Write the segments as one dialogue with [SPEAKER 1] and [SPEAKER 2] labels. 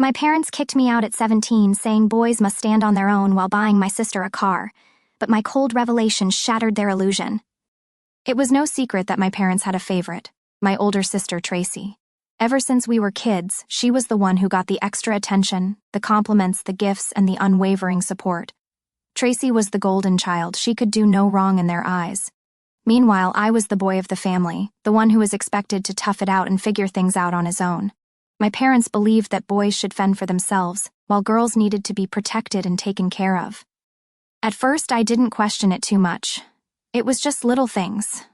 [SPEAKER 1] My parents kicked me out at 17, saying boys must stand on their own while buying my sister a car, but my cold revelation shattered their illusion. It was no secret that my parents had a favorite, my older sister Tracy. Ever since we were kids, she was the one who got the extra attention, the compliments, the gifts, and the unwavering support. Tracy was the golden child. She could do no wrong in their eyes. Meanwhile, I was the boy of the family, the one who was expected to tough it out and figure things out on his own. My parents believed that boys should fend for themselves, while girls needed to be protected and taken care of. At first, I didn't question it too much. It was just little things.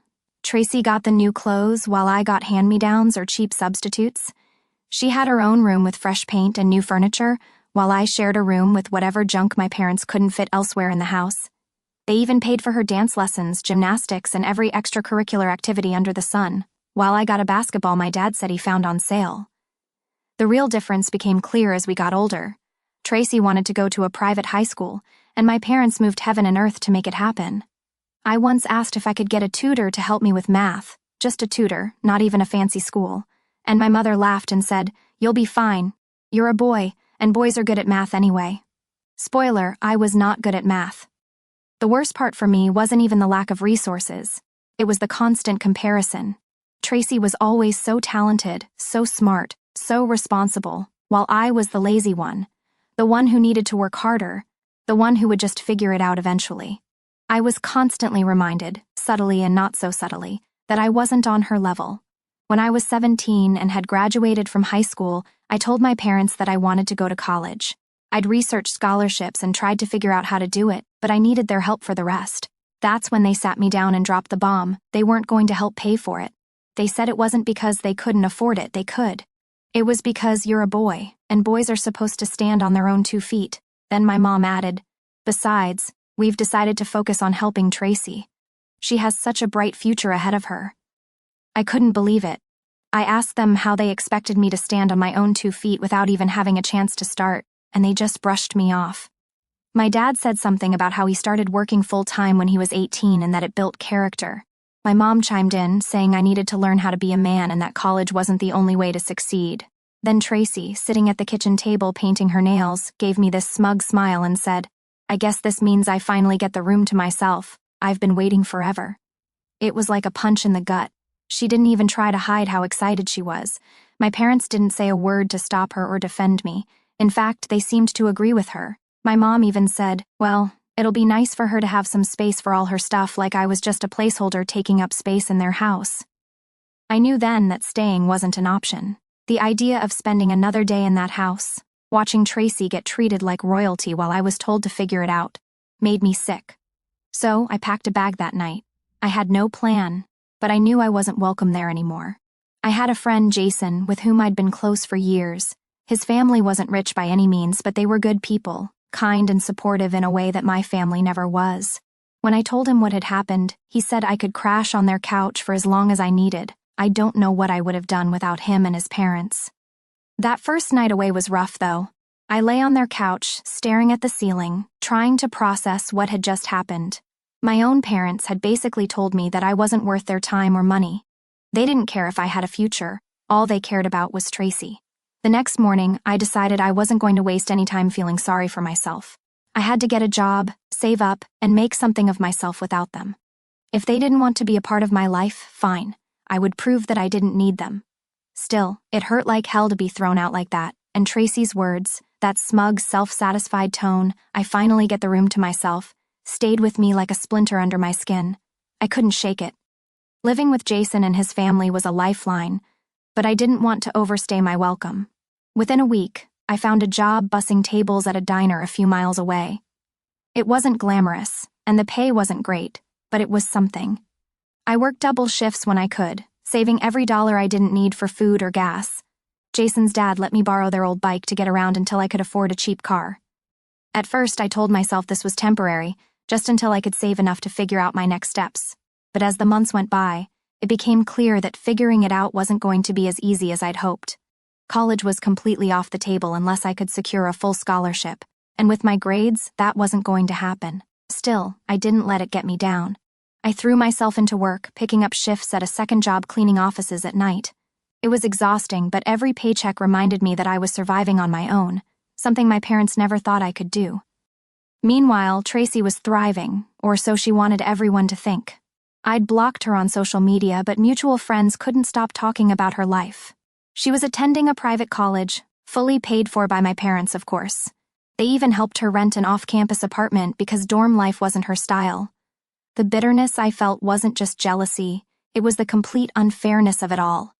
[SPEAKER 1] Tracy got the new clothes while I got hand-me-downs or cheap substitutes. She had her own room with fresh paint and new furniture, while I shared a room with whatever junk my parents couldn't fit elsewhere in the house. They even paid for her dance lessons, gymnastics, and every extracurricular activity under the sun, while I got a basketball my dad said he found on sale. The real difference became clear as we got older. Tracy wanted to go to a private high school, and my parents moved heaven and earth to make it happen. I once asked if I could get a tutor to help me with math, just a tutor, not even a fancy school, and my mother laughed and said, "You'll be fine. You're a boy, and boys are good at math anyway." Spoiler, I was not good at math. The worst part for me wasn't even the lack of resources. It was the constant comparison. Tracy was always so talented, so smart, so responsible, while I was the lazy one, the one who needed to work harder, the one who would just figure it out eventually. I was constantly reminded, subtly and not so subtly, that I wasn't on her level. When I was 17 and had graduated from high school, I told my parents that I wanted to go to college. I'd researched scholarships and tried to figure out how to do it, but I needed their help for the rest. That's when they sat me down and dropped the bomb. They weren't going to help pay for it. They said it wasn't because they couldn't afford it, they could. It was because you're a boy, and boys are supposed to stand on their own 2 feet. Then my mom added, "Besides, we've decided to focus on helping Tracy. She has such a bright future ahead of her." I couldn't believe it. I asked them how they expected me to stand on my own 2 feet without even having a chance to start, and they just brushed me off. My dad said something about how he started working full-time when he was 18 and that it built character. My mom chimed in, saying I needed to learn how to be a man and that college wasn't the only way to succeed. Then Tracy, sitting at the kitchen table painting her nails, gave me this smug smile and said, "I guess this means I finally get the room to myself. I've been waiting forever." It was like a punch in the gut. She didn't even try to hide how excited she was. My parents didn't say a word to stop her or defend me. In fact, they seemed to agree with her. My mom even said, "Well, it'll be nice for her to have some space for all her stuff, like I was just a placeholder taking up space in their house." I knew then that staying wasn't an option. The idea of spending another day in that house, watching Tracy get treated like royalty while I was told to figure it out, made me sick. So I packed a bag that night. I had no plan, but I knew I wasn't welcome there anymore. I had a friend, Jason, with whom I'd been close for years. His family wasn't rich by any means, but they were good people, kind and supportive in a way that my family never was. When I told him what had happened, he said I could crash on their couch for as long as I needed. I don't know what I would have done without him and his parents. That first night away was rough, though. I lay on their couch, staring at the ceiling, trying to process what had just happened. My own parents had basically told me that I wasn't worth their time or money. They didn't care if I had a future. All they cared about was Tracy. The next morning, I decided I wasn't going to waste any time feeling sorry for myself. I had to get a job, save up, and make something of myself without them. If they didn't want to be a part of my life, fine. I would prove that I didn't need them. Still, it hurt like hell to be thrown out like that, and Tracy's words, that smug, self-satisfied tone, "I finally get the room to myself," stayed with me like a splinter under my skin. I couldn't shake it. Living with Jason and his family was a lifeline, but I didn't want to overstay my welcome. Within a week, I found a job bussing tables at a diner a few miles away. It wasn't glamorous, and the pay wasn't great, but it was something. I worked double shifts when I could, saving every dollar I didn't need for food or gas. Jason's dad let me borrow their old bike to get around until I could afford a cheap car. At first, I told myself this was temporary, just until I could save enough to figure out my next steps. But as the months went by, it became clear that figuring it out wasn't going to be as easy as I'd hoped. College was completely off the table unless I could secure a full scholarship, and with my grades, that wasn't going to happen. Still, I didn't let it get me down. I threw myself into work, picking up shifts at a second job cleaning offices at night. It was exhausting, but every paycheck reminded me that I was surviving on my own, something my parents never thought I could do. Meanwhile, Tracy was thriving, or so she wanted everyone to think. I'd blocked her on social media, but mutual friends couldn't stop talking about her life. She was attending a private college, fully paid for by my parents, of course. They even helped her rent an off-campus apartment because dorm life wasn't her style. The bitterness I felt wasn't just jealousy, it was the complete unfairness of it all.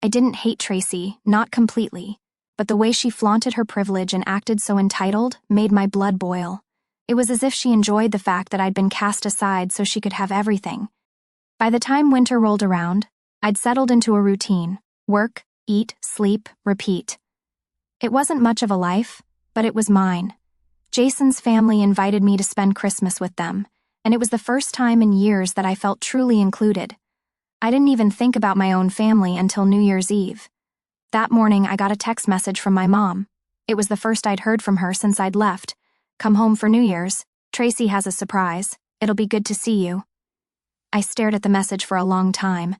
[SPEAKER 1] I didn't hate Tracy, not completely, but the way she flaunted her privilege and acted so entitled made my blood boil. It was as if she enjoyed the fact that I'd been cast aside so she could have everything. By the time winter rolled around, I'd settled into a routine: work, eat, sleep, repeat. It wasn't much of a life, but it was mine. Jason's family invited me to spend Christmas with them, and it was the first time in years that I felt truly included. I didn't even think about my own family until New Year's Eve. That morning, I got a text message from my mom. It was the first I'd heard from her since I'd left. "Come home for New Year's. Tracy has a surprise. It'll be good to see you." I stared at the message for a long time.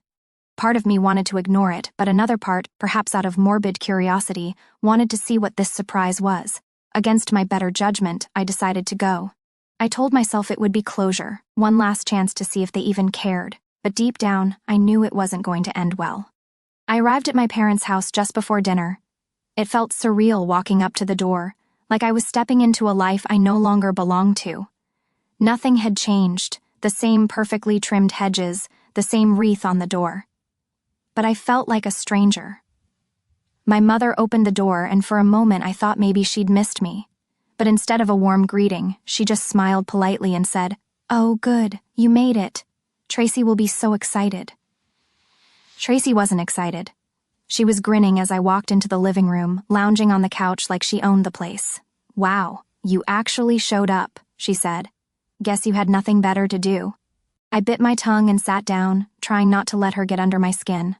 [SPEAKER 1] Part of me wanted to ignore it, but another part, perhaps out of morbid curiosity, wanted to see what this surprise was. Against my better judgment, I decided to go. I told myself it would be closure, one last chance to see if they even cared, but deep down, I knew it wasn't going to end well. I arrived at my parents' house just before dinner. It felt surreal walking up to the door, like I was stepping into a life I no longer belonged to. Nothing had changed, the same perfectly trimmed hedges, the same wreath on the door. But I felt like a stranger. My mother opened the door, and for a moment I thought maybe she'd missed me. But instead of a warm greeting, she just smiled politely and said, "Oh, good, you made it. Tracy will be so excited." Tracy wasn't excited. She was grinning as I walked into the living room, lounging on the couch like she owned the place. "Wow, you actually showed up," she said. "Guess you had nothing better to do." I bit my tongue and sat down, trying not to let her get under my skin.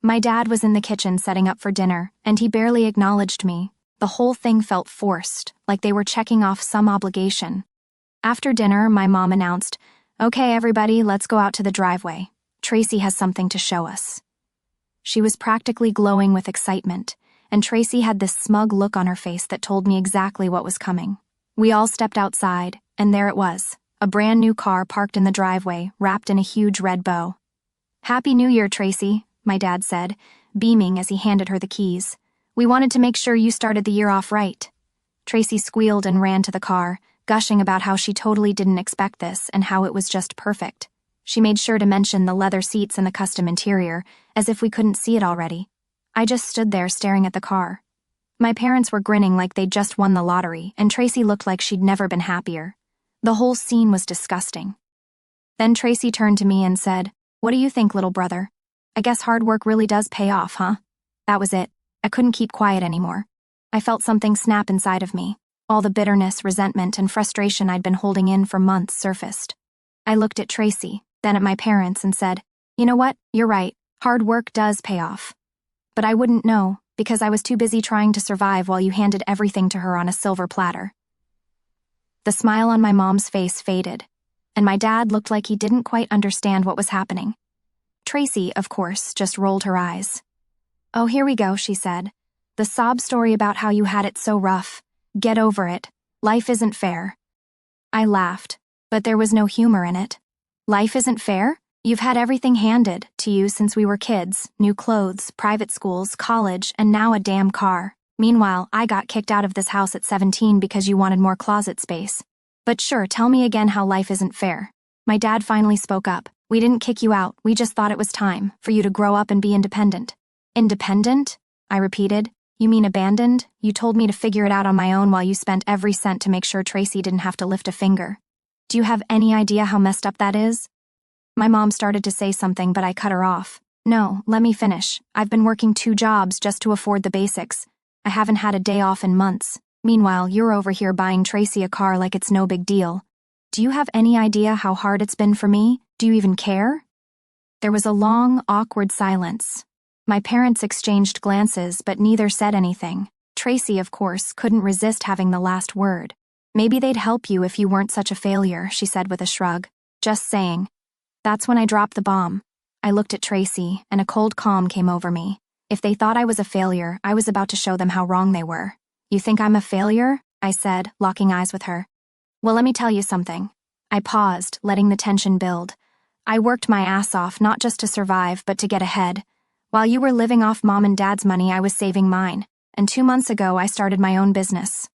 [SPEAKER 1] My dad was in the kitchen setting up for dinner, and he barely acknowledged me. The whole thing felt forced, like they were checking off some obligation. After dinner, my mom announced, "Okay, everybody, let's go out to the driveway. Tracy has something to show us." She was practically glowing with excitement, and Tracy had this smug look on her face that told me exactly what was coming. We all stepped outside, and there it was, a brand new car parked in the driveway, wrapped in a huge red bow. "Happy New Year, Tracy," my dad said, beaming as he handed her the keys. "We wanted to make sure you started the year off right." Tracy squealed and ran to the car, gushing about how she totally didn't expect this and how it was just perfect. She made sure to mention the leather seats and the custom interior, as if we couldn't see it already. I just stood there staring at the car. My parents were grinning like they'd just won the lottery, and Tracy looked like she'd never been happier. The whole scene was disgusting. Then Tracy turned to me and said, "What do you think, little brother? I guess hard work really does pay off, huh?" That was it. I couldn't keep quiet anymore. I felt something snap inside of me. All the bitterness, resentment, and frustration I'd been holding in for months surfaced. I looked at Tracy, then at my parents, and said, "You know what? You're right. Hard work does pay off." But I wouldn't know, because I was too busy trying to survive while you handed everything to her on a silver platter. The smile on my mom's face faded, and my dad looked like he didn't quite understand what was happening. Tracy, of course, just rolled her eyes. "Oh, here we go," she said. "The sob story about how you had it so rough. Get over it. Life isn't fair." I laughed, but there was no humor in it. "Life isn't fair? You've had everything handed to you since we were kids, new clothes, private schools, college, and now a damn car. Meanwhile, I got kicked out of this house at 17 because you wanted more closet space. But sure, tell me again how life isn't fair." My dad finally spoke up. "We didn't kick you out, we just thought it was time for you to grow up and be independent." "Independent?" I repeated. "You mean abandoned? You told me to figure it out on my own while you spent every cent to make sure Tracy didn't have to lift a finger. Do you have any idea how messed up that is?" My mom started to say something, but I cut her off. "No, let me finish. I've been working 2 jobs just to afford the basics. I haven't had a day off in months. Meanwhile, you're over here buying Tracy a car like it's no big deal. Do you have any idea how hard it's been for me? Do you even care?" There was a long, awkward silence. My parents exchanged glances, but neither said anything. Tracy, of course, couldn't resist having the last word. "Maybe they'd help you if you weren't such a failure," she said with a shrug. "Just saying." That's when I dropped the bomb. I looked at Tracy, and a cold calm came over me. If they thought I was a failure, I was about to show them how wrong they were. "You think I'm a failure?" I said, locking eyes with her. "Well, let me tell you something." I paused, letting the tension build. "I worked my ass off not just to survive, but to get ahead. While you were living off Mom and Dad's money, I was saving mine, and 2 months ago I started my own business."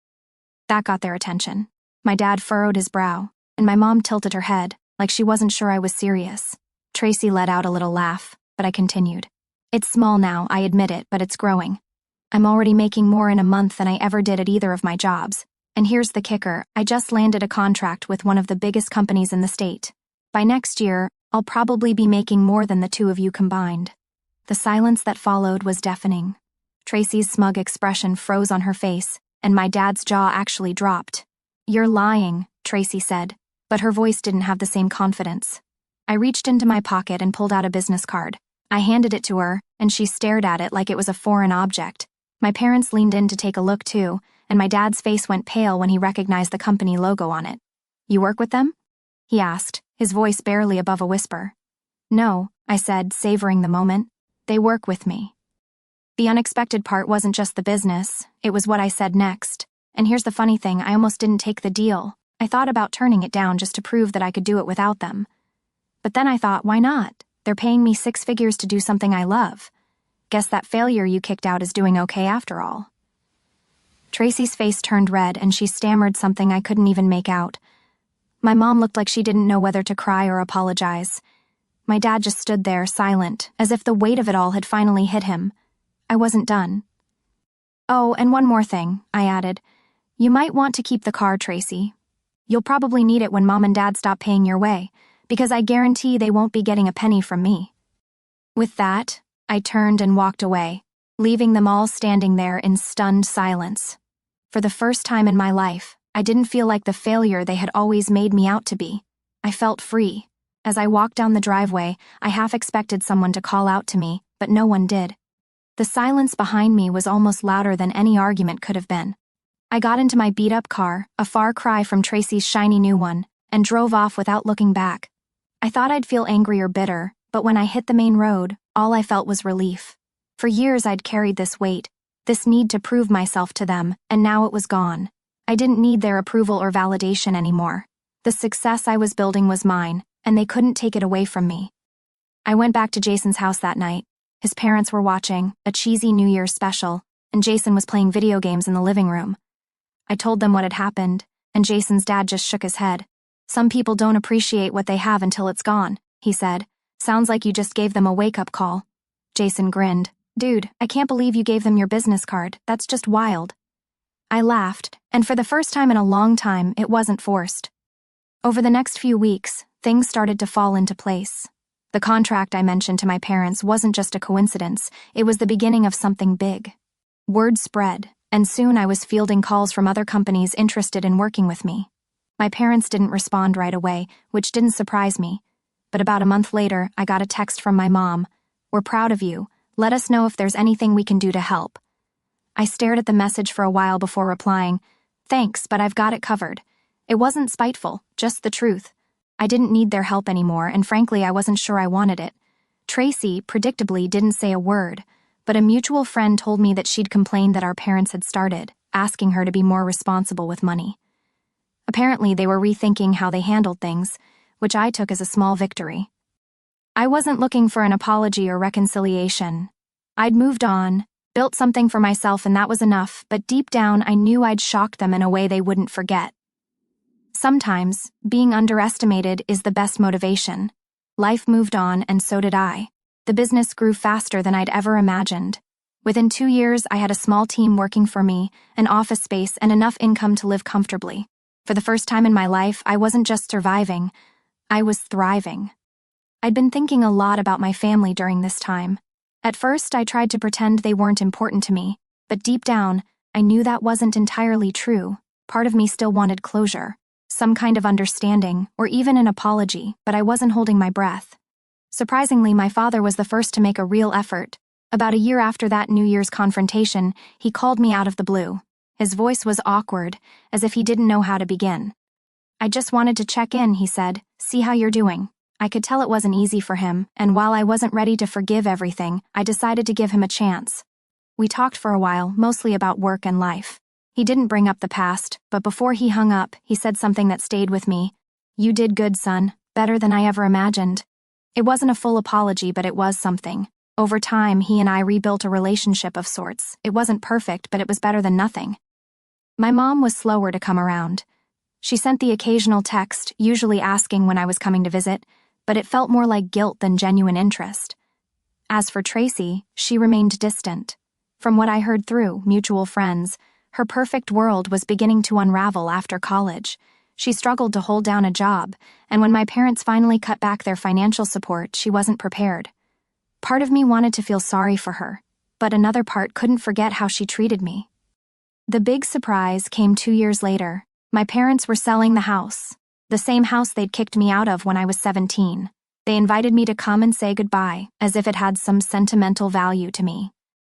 [SPEAKER 1] That got their attention. My dad furrowed his brow, and my mom tilted her head, like she wasn't sure I was serious. Tracy let out a little laugh, but I continued. "It's small now, I admit it, but it's growing. I'm already making more in a month than I ever did at either of my jobs. And here's the kicker, I just landed a contract with one of the biggest companies in the state. By next year, I'll probably be making more than the two of you combined." The silence that followed was deafening. Tracy's smug expression froze on her face, and my dad's jaw actually dropped. "You're lying," Tracy said, but her voice didn't have the same confidence. I reached into my pocket and pulled out a business card. I handed it to her, and she stared at it like it was a foreign object. My parents leaned in to take a look too, and my dad's face went pale when he recognized the company logo on it. "You work with them?" he asked, his voice barely above a whisper. "No," I said, savoring the moment. "They work with me." The unexpected part wasn't just the business, it was what I said next. And here's the funny thing, I almost didn't take the deal. I thought about turning it down just to prove that I could do it without them. But then I thought, why not? They're paying me 6 figures to do something I love. Guess that failure you kicked out is doing okay after all. Tracy's face turned red and she stammered something I couldn't even make out. My mom looked like she didn't know whether to cry or apologize. My dad just stood there, silent, as if the weight of it all had finally hit him. I wasn't done. "Oh, and one more thing," I added. "You might want to keep the car, Tracy. You'll probably need it when Mom and Dad stop paying your way, because I guarantee they won't be getting a penny from me." With that, I turned and walked away, leaving them all standing there in stunned silence. For the first time in my life, I didn't feel like the failure they had always made me out to be. I felt free. As I walked down the driveway, I half expected someone to call out to me, but no one did. The silence behind me was almost louder than any argument could have been. I got into my beat-up car, a far cry from Tracy's shiny new one, and drove off without looking back. I thought I'd feel angry or bitter, but when I hit the main road, all I felt was relief. For years I'd carried this weight, this need to prove myself to them, and now it was gone. I didn't need their approval or validation anymore. The success I was building was mine, and they couldn't take it away from me. I went back to Jason's house that night. His parents were watching a cheesy New Year's special, and Jason was playing video games in the living room. I told them what had happened, and Jason's dad just shook his head. "Some people don't appreciate what they have until it's gone," he said. "Sounds like you just gave them a wake-up call." Jason grinned. "Dude, I can't believe you gave them your business card. That's just wild." I laughed, and for the first time in a long time, it wasn't forced. Over the next few weeks, things started to fall into place. The contract I mentioned to my parents wasn't just a coincidence, it was the beginning of something big. Word spread, and soon I was fielding calls from other companies interested in working with me. My parents didn't respond right away, which didn't surprise me. But about a month later, I got a text from my mom. "We're proud of you. Let us know if there's anything we can do to help." I stared at the message for a while before replying, "Thanks, but I've got it covered." It wasn't spiteful, just the truth. I didn't need their help anymore, and frankly, I wasn't sure I wanted it. Tracy, predictably, didn't say a word, but a mutual friend told me that she'd complained that our parents had started, asking her to be more responsible with money. Apparently, they were rethinking how they handled things, which I took as a small victory. I wasn't looking for an apology or reconciliation. I'd moved on, built something for myself, and that was enough, but deep down, I knew I'd shocked them in a way they wouldn't forget. Sometimes, being underestimated is the best motivation. Life moved on, and so did I. The business grew faster than I'd ever imagined. Within 2 years, I had a small team working for me, an office space, and enough income to live comfortably. For the first time in my life, I wasn't just surviving, I was thriving. I'd been thinking a lot about my family during this time. At first, I tried to pretend they weren't important to me, but deep down, I knew that wasn't entirely true. Part of me still wanted closure, some kind of understanding, or even an apology, but I wasn't holding my breath. Surprisingly, my father was the first to make a real effort. About a year after that New Year's confrontation, he called me out of the blue. His voice was awkward, as if he didn't know how to begin. "I just wanted to check in," he said. "See how you're doing." I could tell it wasn't easy for him, and while I wasn't ready to forgive everything, I decided to give him a chance. We talked for a while, mostly about work and life. He didn't bring up the past, but before he hung up, he said something that stayed with me. "You did good, son. Better than I ever imagined." It wasn't a full apology, but it was something. Over time, he and I rebuilt a relationship of sorts. It wasn't perfect, but it was better than nothing. My mom was slower to come around. She sent the occasional text, usually asking when I was coming to visit, but it felt more like guilt than genuine interest. As for Tracy, she remained distant. From what I heard through mutual friends, her perfect world was beginning to unravel after college. She struggled to hold down a job, and when my parents finally cut back their financial support, she wasn't prepared. Part of me wanted to feel sorry for her, but another part couldn't forget how she treated me. The big surprise came 2 years later. My parents were selling the house. The same house they'd kicked me out of when I was 17. They invited me to come and say goodbye, as if it had some sentimental value to me.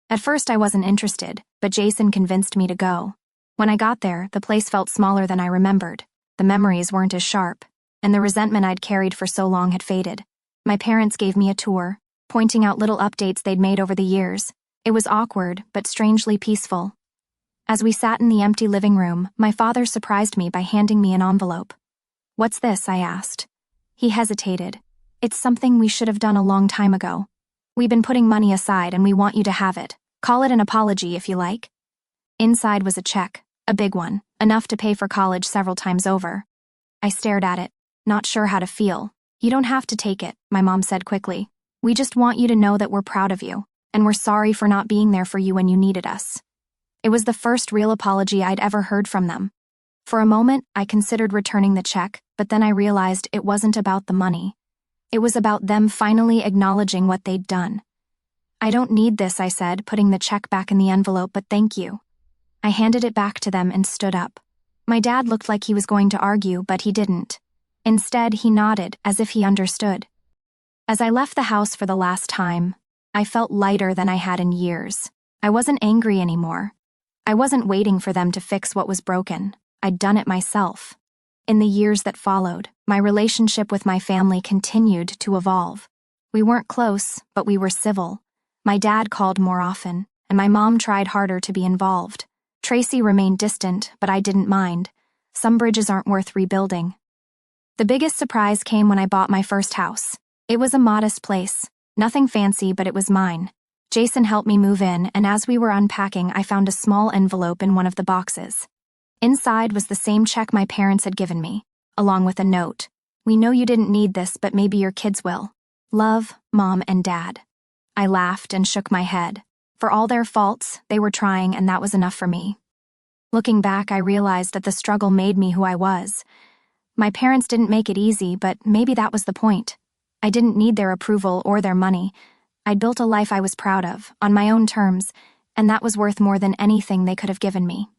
[SPEAKER 1] At first I wasn't interested, but Jason convinced me to go. When I got there, the place felt smaller than I remembered. The memories weren't as sharp, and the resentment I'd carried for so long had faded. My parents gave me a tour, pointing out little updates they'd made over the years. It was awkward, but strangely peaceful. As we sat in the empty living room, my father surprised me by handing me an envelope. "What's this?" I asked. He hesitated. "It's something we should have done a long time ago. We've been putting money aside and we want you to have it. Call it an apology if you like." Inside was a check, a big one, enough to pay for college several times over. I stared at it, not sure how to feel. "You don't have to take it," my mom said quickly. "We just want you to know that we're proud of you, and we're sorry for not being there for you when you needed us." It was the first real apology I'd ever heard from them. For a moment, I considered returning the check, but then I realized it wasn't about the money. It was about them finally acknowledging what they'd done. "I don't need this," I said, putting the check back in the envelope, "but thank you." I handed it back to them and stood up. My dad looked like he was going to argue, but he didn't. Instead, he nodded, as if he understood. As I left the house for the last time, I felt lighter than I had in years. I wasn't angry anymore. I wasn't waiting for them to fix what was broken. I'd done it myself. In the years that followed, my relationship with my family continued to evolve. We weren't close, but we were civil. My dad called more often, and my mom tried harder to be involved. Tracy remained distant, but I didn't mind. Some bridges aren't worth rebuilding. The biggest surprise came when I bought my first house. It was a modest place. Nothing fancy, but it was mine. Jason helped me move in, and as we were unpacking, I found a small envelope in one of the boxes. Inside was the same check my parents had given me, along with a note. "We know you didn't need this, but maybe your kids will. Love, Mom and Dad." I laughed and shook my head. For all their faults, they were trying, and that was enough for me. Looking back, I realized that the struggle made me who I was. My parents didn't make it easy, but maybe that was the point. I didn't need their approval or their money. I'd built a life I was proud of, on my own terms, and that was worth more than anything they could have given me.